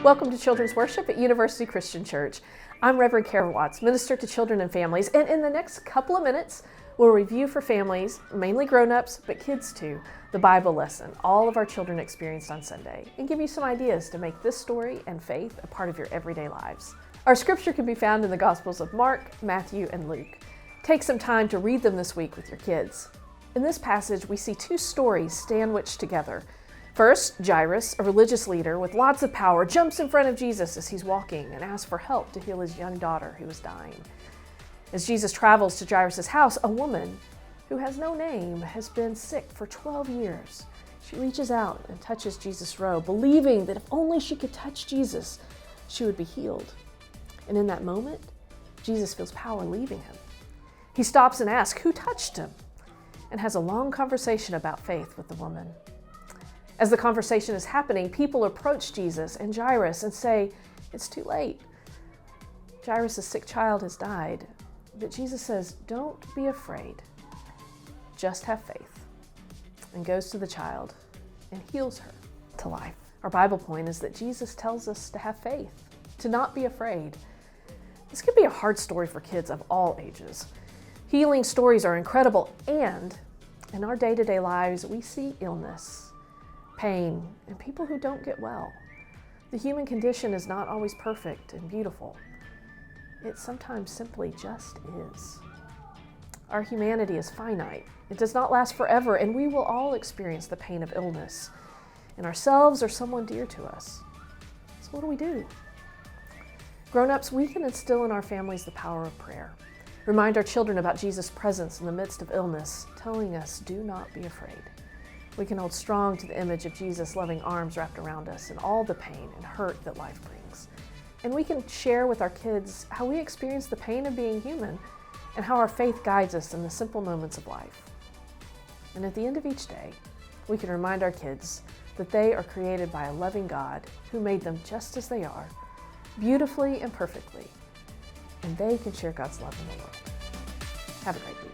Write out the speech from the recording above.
Welcome to Children's Worship at University Christian Church. I'm Reverend Kera Watts, Minister to Children and Families, and in the next couple of minutes, we'll review for families, mainly grown-ups, but kids too, the Bible lesson all of our children experienced on Sunday, and give you some ideas to make this story and faith a part of your everyday lives. Our scripture can be found in the Gospels of Mark, Matthew, and Luke. Take some time to read them this week with your kids. In this passage, we see two stories sandwiched together. First, Jairus, a religious leader with lots of power, jumps in front of Jesus as he's walking and asks for help to heal his young daughter who was dying. As Jesus travels to Jairus' house, a woman who has no name has been sick for 12 years. She reaches out and touches Jesus' robe, believing that if only she could touch Jesus, she would be healed. And in that moment, Jesus feels power leaving him. He stops and asks, "Who touched him?" and has a long conversation about faith with the woman. As the conversation is happening, people approach Jesus and Jairus and say, "It's too late. Jairus' sick child has died." But Jesus says, "Don't be afraid. Just have faith," and goes to the child and heals her to life. Our Bible point is that Jesus tells us to have faith, to not be afraid. This can be a hard story for kids of all ages. Healing stories are incredible, and in our day-to-day lives, we see illness, pain, and people who don't get well. The human condition is not always perfect and beautiful. It sometimes simply just is. Our humanity is finite. It does not last forever, and we will all experience the pain of illness in ourselves or someone dear to us. So what do we do? Grown-ups, we can instill in our families the power of prayer. Remind our children about Jesus' presence in the midst of illness, telling us, "Do not be afraid." We can hold strong to the image of Jesus' loving arms wrapped around us and all the pain and hurt that life brings. And we can share with our kids how we experience the pain of being human and how our faith guides us in the simple moments of life. And at the end of each day, we can remind our kids that they are created by a loving God who made them just as they are, beautifully and perfectly, and they can share God's love in the world. Have a great week.